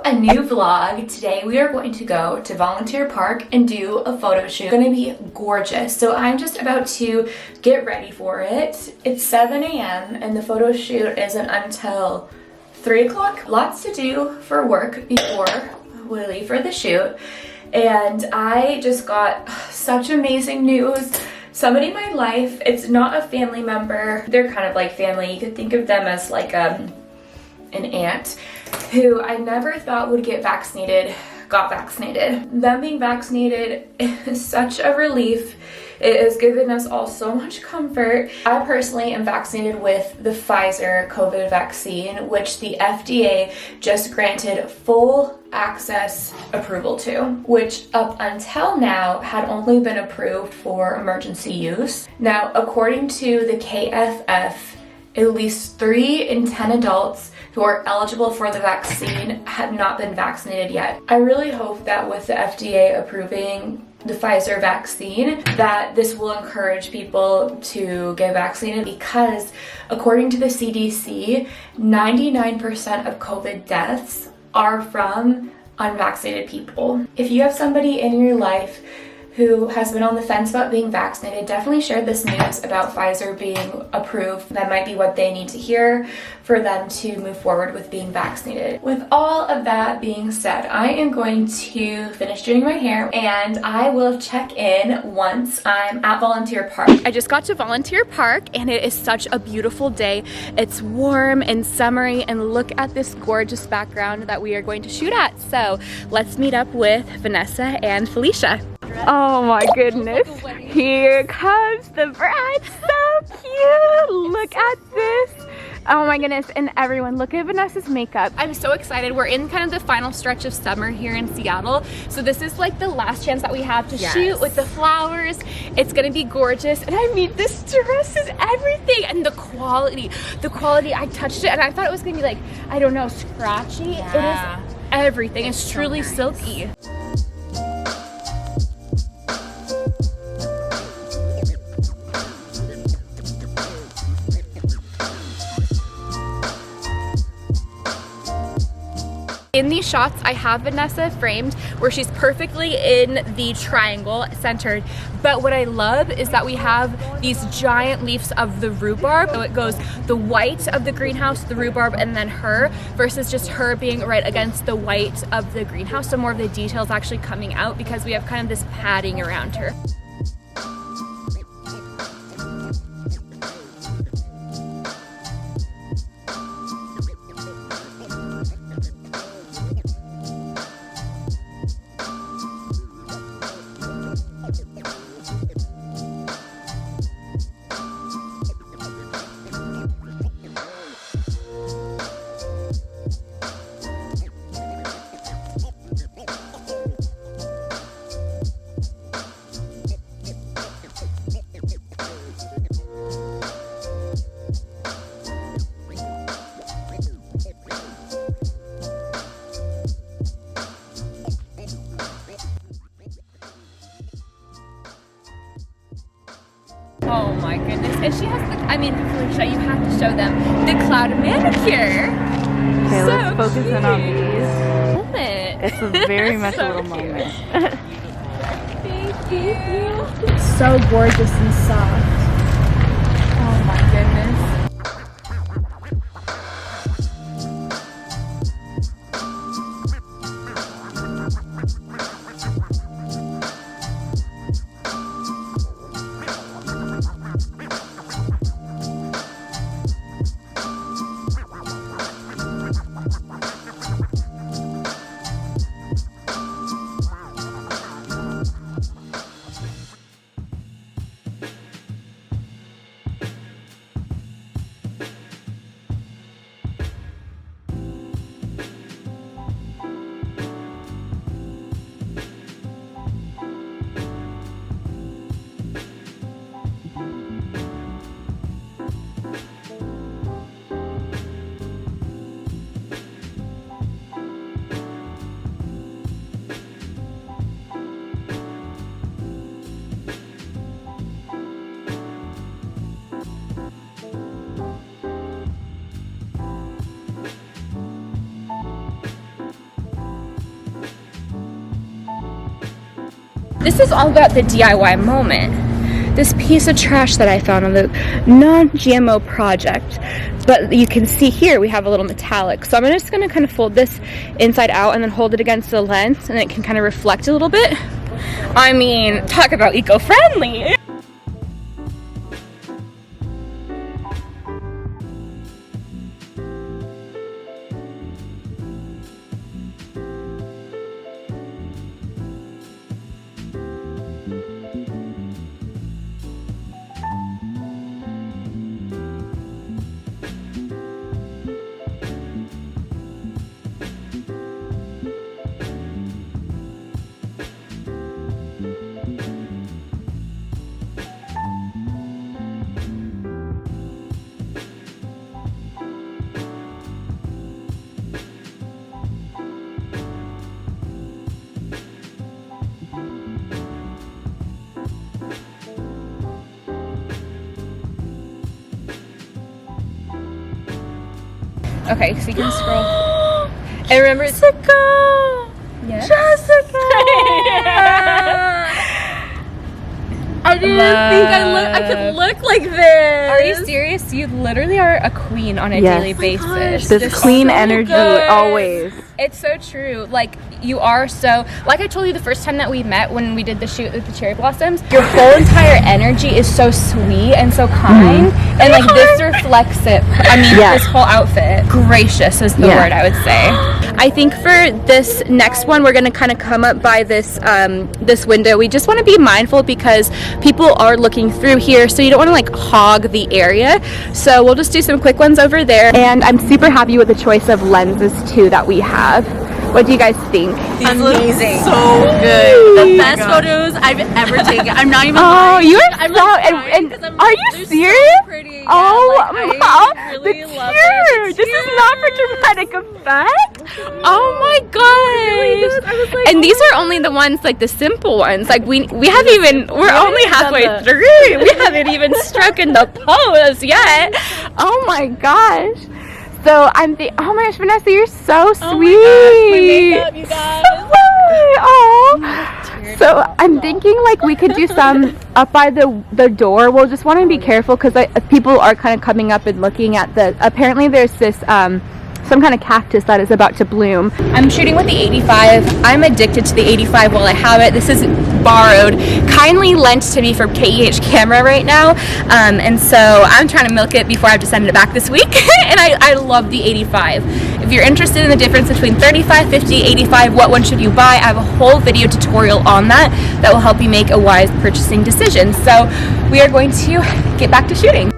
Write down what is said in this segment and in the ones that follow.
a new vlog. Today we are going to go to Volunteer Park and do a photo shoot. It's gonna be gorgeous. So I'm just about to get ready for it. It's 7 a.m. and the photo shoot isn't until 3 o'clock. Lots to do for work before we leave for the shoot. And I just got such amazing news. Somebody in my life, it's not a family member. They're kind of like family. You could think of them as like an aunt who I never thought would get vaccinated, got vaccinated. Them being vaccinated is such a relief. It has given us all so much comfort. I personally am vaccinated with the Pfizer COVID vaccine, which the FDA just granted full access approval to, which up until now had only been approved for emergency use. Now, according to the KFF, at least 3 in 10 adults who are eligible for the vaccine had not been vaccinated yet. I really hope that with the FDA approving the Pfizer vaccine, that this will encourage people to get vaccinated, because according to the CDC, 99% of COVID deaths are from unvaccinated people. If you have somebody in your life who has been on the fence about being vaccinated, definitely share this news about Pfizer being approved. That might be what they need to hear for them to move forward with being vaccinated. With all of that being said, I am going to finish doing my hair and I will check in once I'm at Volunteer Park. I just got to Volunteer Park and it is such a beautiful day. It's warm and summery, and look at this gorgeous background that we are going to shoot at. So let's meet up with Vanessa and Felicia. Oh my goodness, here comes the bride. So cute. Look at this. Oh my goodness, and everyone, look at Vanessa's makeup. I'm so excited. We're in kind of the final stretch of summer here in Seattle, so this is like the last chance that we have to shoot with the flowers. It's gonna be gorgeous, and I mean, this dress is everything, and the quality, I touched it and I thought it was gonna be like, I don't know, scratchy. Yeah. It is everything. It's truly so nice. Silky. In these shots, I have Vanessa framed where she's perfectly in the triangle centered. But what I love is that we have these giant leaves of the rhubarb. So it goes the white of the greenhouse, the rhubarb, and then her, versus just her being right against the white of the greenhouse. So more of the details actually coming out because we have kind of this padding around her. Oh my goodness. And she has the, I mean, Felicia, you have to show them the cloud manicure. Okay, so let's focus cute. in on these. Love it. It's a very much so a little cute. moment. Thank you. So gorgeous and soft. Oh my goodness. This is all about the DIY moment. This piece of trash that I found on the non-GMO project. But you can see here we have a little metallic. So I'm just gonna kind of fold this inside out and then hold it against the lens, and it can kind of reflect a little bit. I mean, talk about eco-friendly. Okay, so you can scroll. And remember, Jessica! Yes? Jessica! I didn't think I could look like this. Are you serious? You literally are a queen on a daily basis. Gosh, this queen energy, always. It's so true. Like, you are so, like I told you the first time that we met when we did the shoot with the cherry blossoms, your whole entire energy is so sweet and so kind. And like this reflects it. I mean, this whole outfit. Gracious is the word I would say. I think for this next one, we're gonna kind of come up by this this window. We just want to be mindful because people are looking through here, so you don't want to like hog the area. So we'll just do some quick ones over there. And I'm super happy with the choice of lenses too that we have. What do you guys think? These amazing. So good. The best photos I've ever taken. I'm not even lying. You're I'm so, like and are you serious? So pretty. Oh, I really love it. This is not for dramatic effect. Oh my god! I was like, and these are only the ones, like the simple ones. Like we haven't even. We're only halfway through. We haven't even struck in the pose yet. Oh my gosh! So I'm the. Oh my gosh, Vanessa, you're so sweet. Oh my gosh, my makeup, you guys. Oh. So I'm thinking like we could do some up by the door. We'll just want to be careful because people are kind of coming up and looking at the. Apparently, there's this some kind of cactus that is about to bloom. I'm shooting with the 85. I'm addicted to the 85 while I have it. This is borrowed, kindly lent to me from KEH camera right now. And so I'm trying to milk it before I have to send it back this week. And I love the 85. If you're interested in the difference between 35, 50, 85, what one should you buy? I have a whole video tutorial on that will help you make a wise purchasing decision. So we are going to get back to shooting.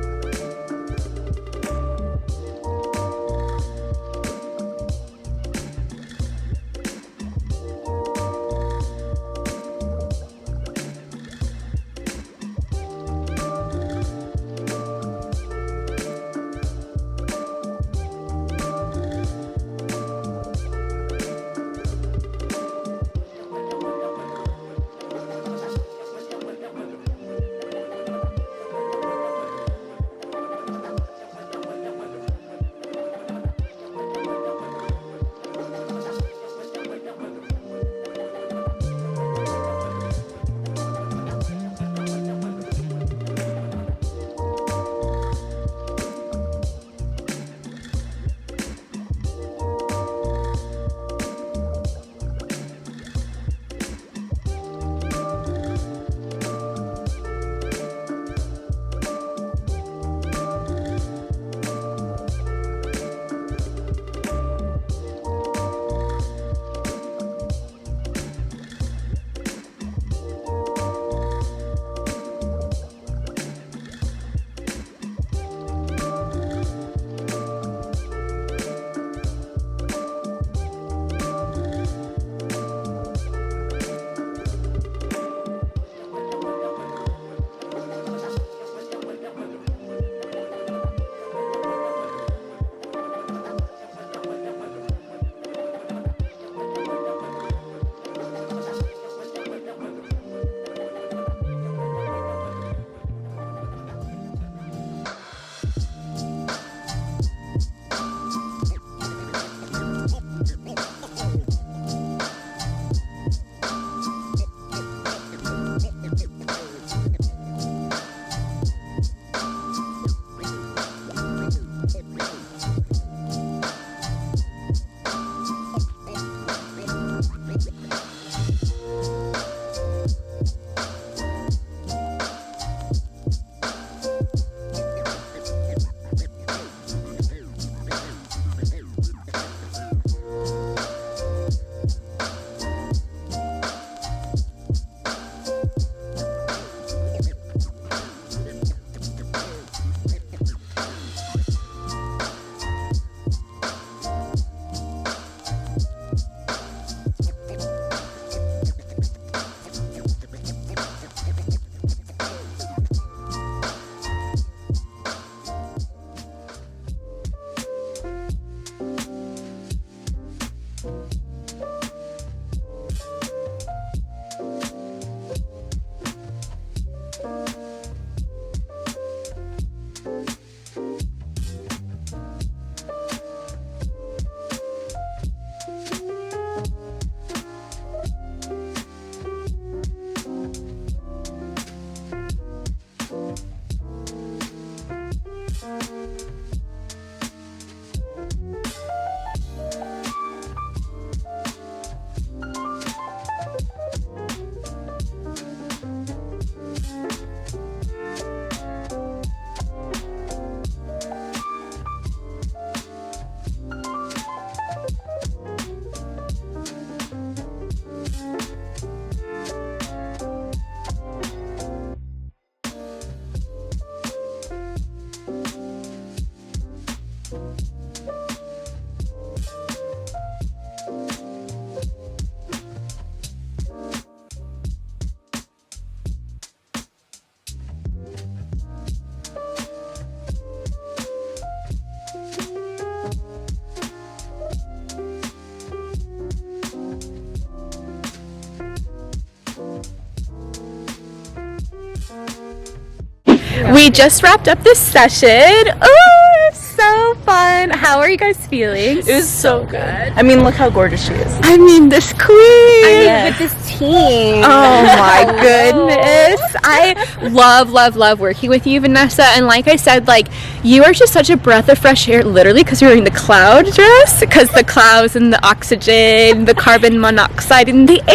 We just wrapped up this session. Oh, it's so fun. How are you guys feeling? It was so good. I mean, look how gorgeous she is. I mean, this queen. With this team. Oh my goodness. I love working with you, Vanessa. And like I said, like, you are just such a breath of fresh air, literally, because you're wearing the cloud dress, because the clouds and the oxygen, the carbon monoxide and the air,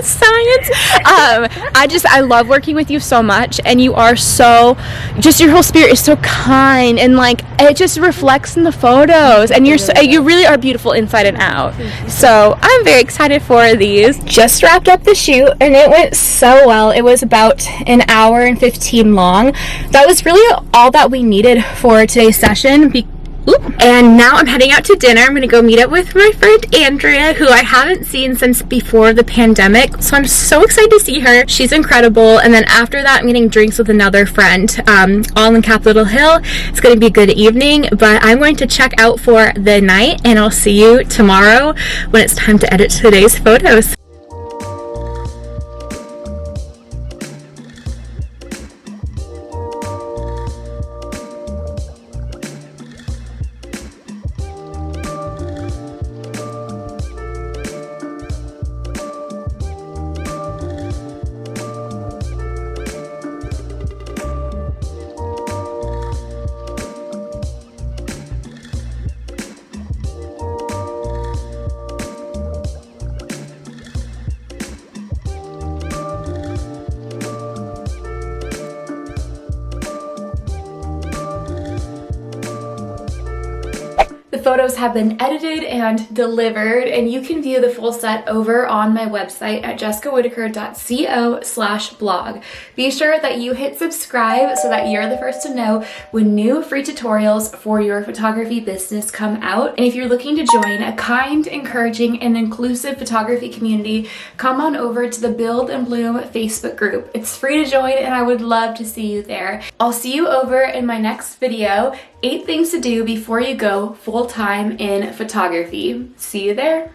science. I love working with you so much, and you are so, just your whole spirit is so kind, and like, it just reflects in the photos, and you really are beautiful inside and out. So I'm very excited for these. Just wrapped up the shoot, and it went so well. It was about an hour and 15 long. That was really all that we needed for today's session. And now I'm heading out to dinner. I'm going to go meet up with my friend Andrea, who I haven't seen since before the pandemic. So I'm so excited to see her. She's incredible. And then after that, I'm getting drinks with another friend, all in Capitol Hill. It's going to be a good evening, but I'm going to check out for the night, and I'll see you tomorrow when it's time to edit today's photos. The photos have been edited and delivered, and you can view the full set over on my website at jessicawhitaker.co/blog. Be sure that you hit subscribe so that you're the first to know when new free tutorials for your photography business come out. And if you're looking to join a kind, encouraging, and inclusive photography community, come on over to the Build and Bloom Facebook group. It's free to join, and I would love to see you there. I'll see you over in my next video, 8 things to do before you go full-time in photography. See you there.